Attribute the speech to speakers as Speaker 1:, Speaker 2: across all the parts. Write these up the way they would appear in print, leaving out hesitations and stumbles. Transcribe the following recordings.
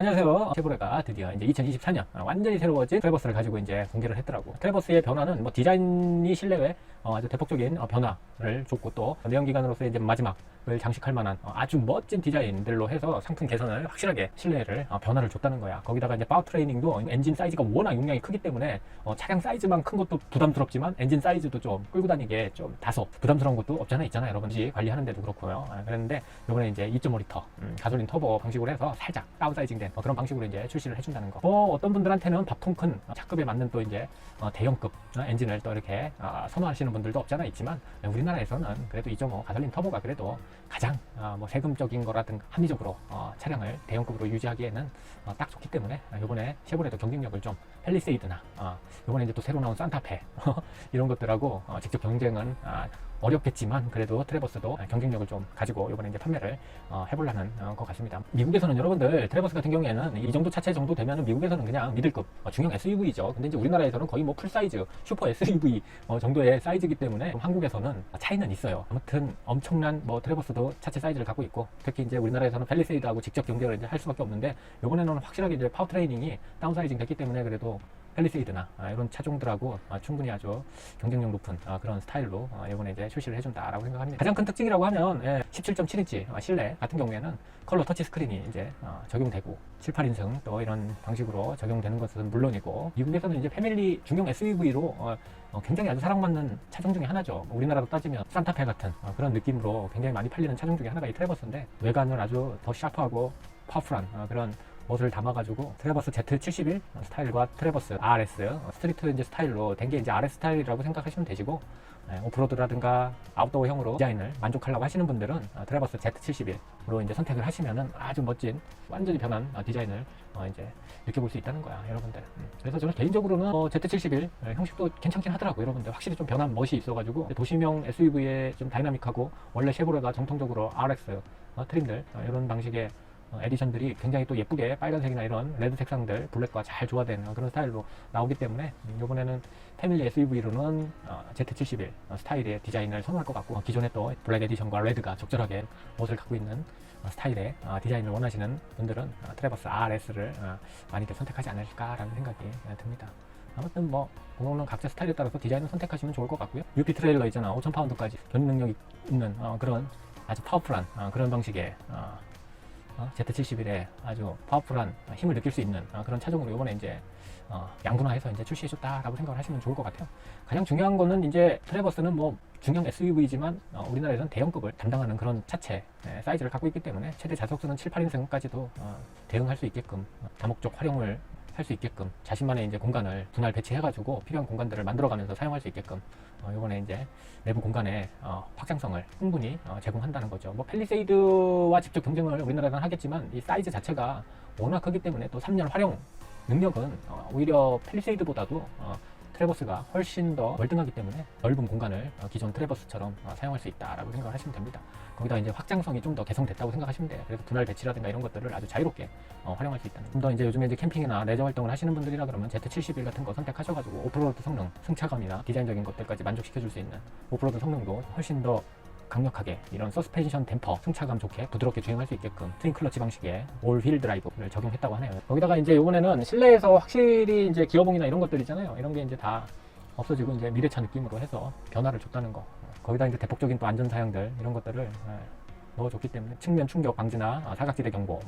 Speaker 1: 안녕하세요. 쉐보레가 드디어 이제 2024년 완전히 새로워진 트래버스를 가지고 이제 공개를 했더라고. 트래버스의 변화는 뭐 디자인이 실내외 아주 대폭적인 변화를 줬고, 또 내연기관으로서 이제 마지막을 장식할 만한 아주 멋진 디자인들로 해서 상품 개선을 확실하게 실내를 변화를 줬다는 거야. 거기다가 이제 파워트레이닝도 엔진 사이즈가 워낙 용량이 크기 때문에 차량 사이즈만 큰 것도 부담스럽지만 엔진 사이즈도 좀 끌고 다니기에 좀 다소 부담스러운 것도 없잖아 있잖아요, 여러분들이 관리하는데도 그렇고요. 그랬는데 이번에 이제 2.5리터 가솔린 터보 방식으로 해서 살짝 다운사이징된 그런 방식으로 이제 출시를 해준다는 거. 어떤 분들한테는 밥통 큰 차급에 맞는 또 이제 대형급 엔진을 또 이렇게 선호하시는 분들도 없잖아 있지만, 우리나라에서는 그래도 2.5 가솔린 터보가 그래도 가장 뭐 세금적인 거라든가 합리적으로 차량을 대형급으로 유지하기에는 딱 좋기 때문에 이번에 쉐보레도 경쟁력을 좀, 팰리세이드나 이번에 이제 또 새로 나온 산타페 이런 것들하고 직접 경쟁은 어렵겠지만, 그래도 트래버스도 경쟁력을 좀 가지고 이번에 이제 판매를 해보려는 것 같습니다. 미국에서는 여러분들 트래버스 같은 경우에는 이 정도 차체 정도 되면은 미국에서는 그냥 미들급 중형 SUV죠. 근데 이제 우리나라에서는 거의 뭐 풀사이즈 슈퍼 SUV 정도의 사이즈이기 때문에 한국에서는 차이는 있어요. 아무튼 엄청난 뭐 트래버스도 차체 사이즈를 갖고 있고, 특히 이제 우리나라에서는 팰리세이드하고 직접 경쟁을 이제 할 수밖에 없는데, 이번에는 확실하게 이제 파워트레이닝이 다운사이징 됐기 때문에 그래도 팰리세이드나 이런 차종들하고 충분히 아주 경쟁력 높은 그런 스타일로 이번에 이제 출시를 해준다라고 생각합니다. 가장 큰 특징이라고 하면 17.7인치 실내 같은 경우에는 컬러 터치 스크린이 이제 적용되고, 7, 8인승 또 이런 방식으로 적용되는 것은 물론이고, 미국에서는 이제 패밀리 중형 SUV로 굉장히 아주 사랑받는 차종 중에 하나죠. 우리나라로 따지면 산타페 같은 그런 느낌으로 굉장히 많이 팔리는 차종 중에 하나가 이 트래버스인데, 외관을 아주 더 샤프하고 파워풀한 그런 멋을 담아가지고 트래버스 Z71 스타일과 트래버스 RS 스트리트 이제 스타일로 된 게 이제 RS 스타일이라고 생각하시면 되시고, 오프로드라든가 아웃도어형으로 디자인을 만족하려고 하시는 분들은 트래버스 Z71으로 이제 선택을 하시면은 아주 멋진 완전히 변한 디자인을 이제 느껴볼 수 있다는 거야, 여러분들. 그래서 저는 개인적으로는 Z71 형식도 괜찮긴 하더라고요, 여러분들. 확실히 좀 변한 멋이 있어가지고 도시명 SUV에 좀 다이나믹하고, 원래 쉐보레가 정통적으로 RX 트림들 이런 방식의 에디션들이 굉장히 또 예쁘게 빨간색이나 이런 레드 색상들, 블랙과 잘 조화된 그런 스타일로 나오기 때문에 이번에는 패밀리 SUV로는 Z71 스타일의 디자인을 선호할 것 같고, 기존에 또 블랙 에디션과 레드가 적절하게 멋을 갖고 있는 스타일의 디자인을 원하시는 분들은 트래버스 RS를 많이들 선택하지 않을까라는 생각이 듭니다. 아무튼 뭐 공공은 각자 스타일에 따라서 디자인을 선택하시면 좋을 것 같고요. UP 트레일러 있잖아, 5000파운드까지 견인 능력이 있는 그런 아주 파워풀한 그런 방식의 Z71에 아주 파워풀한 힘을 느낄 수 있는 그런 차종으로 이번에 이제 양분화해서 이제 출시해줬다라고 생각을 하시면 좋을 것 같아요. 가장 중요한 거는 이제 트래버스는 뭐 중형 SUV지만 우리나라에서는 대형급을 담당하는 그런 차체 사이즈를 갖고 있기 때문에 최대 자석수는 7, 8인승까지도 대응할 수 있게끔, 다목적 활용을 할 수 있게끔 자신만의 이제 공간을 분할 배치해가지고 필요한 공간들을 만들어가면서 사용할 수 있게끔 이번에 이제 내부 공간의 확장성을 충분히 제공한다는 거죠. 뭐 팰리세이드와 직접 경쟁을 우리나라는 하겠지만, 이 사이즈 자체가 워낙 크기 때문에 또 3열 활용 능력은 오히려 팰리세이드보다도 트래버스가 훨씬 더 월등하기 때문에 넓은 공간을 기존 트래버스처럼 사용할 수 있다라고 생각을 하시면 됩니다. 거기다 이제 확장성이 좀 더 개선됐다고 생각하시면 돼요. 그래서 분할 배치라든가 이런 것들을 아주 자유롭게 활용할 수 있다는. 좀 더 이제 요즘에 이제 캠핑이나 레저 활동을 하시는 분들이라 그러면 Z71 같은 거 선택하셔가지고 오프로드 성능, 승차감이나 디자인적인 것들까지 만족시켜줄 수 있는 오프로드 성능도 훨씬 더 강력하게, 이런 서스펜션 댐퍼 승차감 좋게 부드럽게 주행할 수 있게끔 트윈 클러치 방식의 올 휠 드라이브를 적용했다고 하네요. 거기다가 이제 이번에는 실내에서 확실히 이제 기어봉이나 이런 것들 있잖아요. 이런 게 이제 다 없어지고 이제 미래차 느낌으로 해서 변화를 줬다는 거. 거기다 이제 대폭적인 또 안전 사양들 이런 것들을 넣어줬기 때문에 측면 충격 방지나 사각지대 경보,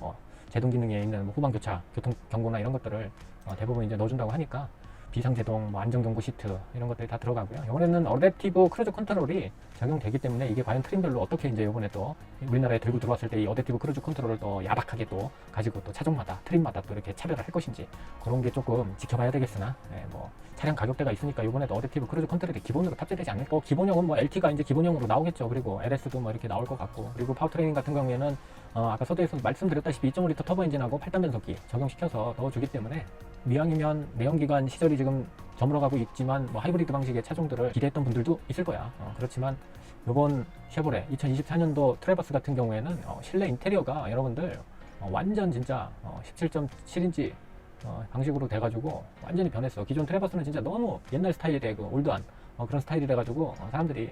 Speaker 1: 제동 기능에 있는 후방 교차, 교통 경고나 이런 것들을 대부분 이제 넣어준다고 하니까, 비상제동, 안전경고 시트 이런 것들이 다 들어가고요. 이번에는 어댑티브 크루즈 컨트롤이 적용되기 때문에 이게 과연 트림별로 어떻게 이제 이번에 또 우리나라에 들고 들어왔을 때 이 어댑티브 크루즈 컨트롤을 또 야박하게 또 가지고 또 차종마다 트림마다 또 이렇게 차별을 할 것인지, 그런 게 조금 지켜봐야 되겠으나, 뭐 차량 가격대가 있으니까 이번에도 어댑티브 크루즈 컨트롤이 기본으로 탑재되지 않을까. 기본형은 뭐 LT가 이제 기본형으로 나오겠죠. 그리고 LS도 뭐 이렇게 나올 것 같고, 그리고 파워트레이닝 같은 경우에는 아까 서두에서 말씀드렸다시피 2.5리터 터보 엔진하고 8단 변속기 적용시켜서 넣어주기 때문에, 미왕이면 내연기관 시절이 지금 저물어가고 있지만 뭐 하이브리드 방식의 차종들을 기대했던 분들도 있을 거야. 그렇지만 이번 쉐보레 2024년도 트래버스 같은 경우에는 실내 인테리어가 여러분들 완전 진짜 17.7인치 방식으로 돼가지고 완전히 변했어. 기존 트래버스는 진짜 너무 옛날 스타일의 그 올드한 그런 스타일이 돼가지고 사람들이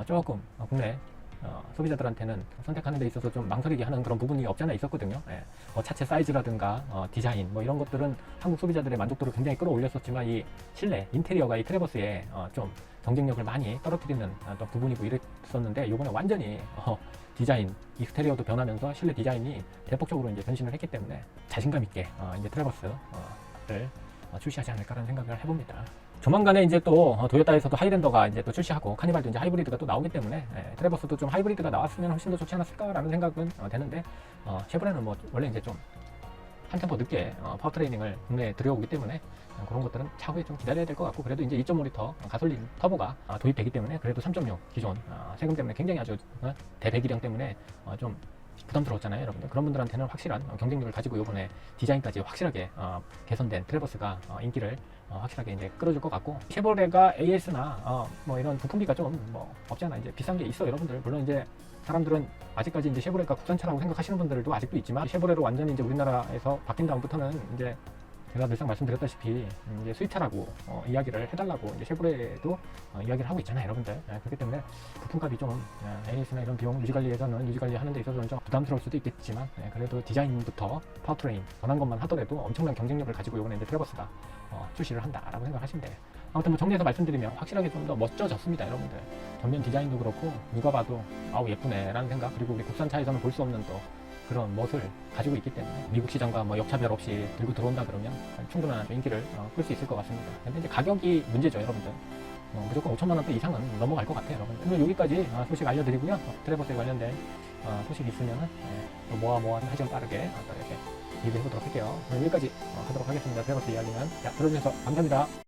Speaker 1: 조금 국내 소비자들한테는 선택하는 데 있어서 좀 망설이게 하는 그런 부분이 없잖아 있었거든요. 예. 차체 사이즈라든가 디자인 뭐 이런 것들은 한국 소비자들의 만족도를 굉장히 끌어올렸었지만 이 실내 인테리어가 이 트래버스에 좀 경쟁력을 많이 떨어뜨리는 어떤 부분이고 이랬었는데 이번에 완전히 디자인 익스테리어도 변하면서 실내 디자인이 대폭적으로 이제 변신을 했기 때문에 자신감 있게 이제 트래버스를 출시하지 않을까라는 생각을 해봅니다. 조만간에 이제 또 도요타에서도 하이랜더가 이제 또 출시하고 카니발도 이제 하이브리드가 또 나오기 때문에 트래버스도 좀 하이브리드가 나왔으면 훨씬 더 좋지 않았을까라는 생각은 되는데 쉐보레는 뭐 원래 이제 좀 한 템포 늦게 파워트레이닝을 국내에 들여오기 때문에 그런 것들은 차후에 좀 기다려야 될 것 같고 그래도 이제 2.5L 가솔린 터보가 도입되기 때문에 그래도 3.6 기존 세금 때문에 굉장히 아주 대배기량 때문에 좀 부담스러웠잖아요, 여러분들. 그런 분들한테는 확실한 경쟁력을 가지고 이번에 디자인까지 확실하게 개선된 트래버스가 인기를 확실하게 이제 끌어줄 것 같고 쉐보레가 AS나 뭐 이런 부품비가 좀 뭐 없잖아 이제 비싼 게 있어 여러분들. 물론 이제 사람들은 아직까지 이제 쉐보레가 국산차라고 생각하시는 분들도 아직도 있지만 쉐보레로 완전히 이제 우리나라에서 바뀐 다음부터는 이제 제가 늘상 말씀드렸다시피 이제 수입차라고 이야기를 해달라고 이제 쉐보레도 이야기를 하고 있잖아요, 여러분들. 그렇기 때문에 부품값이 좀 AS나 이런 비용 유지관리에서는 유지관리하는 데 있어서는 좀 부담스러울 수도 있겠지만 그래도 디자인부터 파워트레인 변한 것만 하더라도 엄청난 경쟁력을 가지고 이번에 이제 트래버스가 출시를 한다라고 생각하시면 돼요. 아무튼 뭐 정리해서 말씀드리면 확실하게 좀 더 멋져졌습니다, 여러분들. 전면 디자인도 그렇고 누가 봐도 아우 예쁘네 라는 생각, 그리고 우리 국산차에서는 볼 수 없는 또 그런 멋을 가지고 있기 때문에 미국 시장과 뭐 역차별 없이 들고 들어온다 그러면 충분한 인기를 끌 수 있을 것 같습니다. 근데 이제 가격이 문제죠, 여러분들. 무조건 5천만 원대 이상은 넘어갈 것 같아요, 여러분. 오늘 여기까지 소식 알려드리고요. 트래버스에 관련된 소식이 있으면 모아 하시면 빠르게 또 이렇게 리뷰해보도록 할게요. 오늘 여기까지 하도록 하겠습니다. 트래버스 이야기는. 자, 들어주셔서 감사합니다.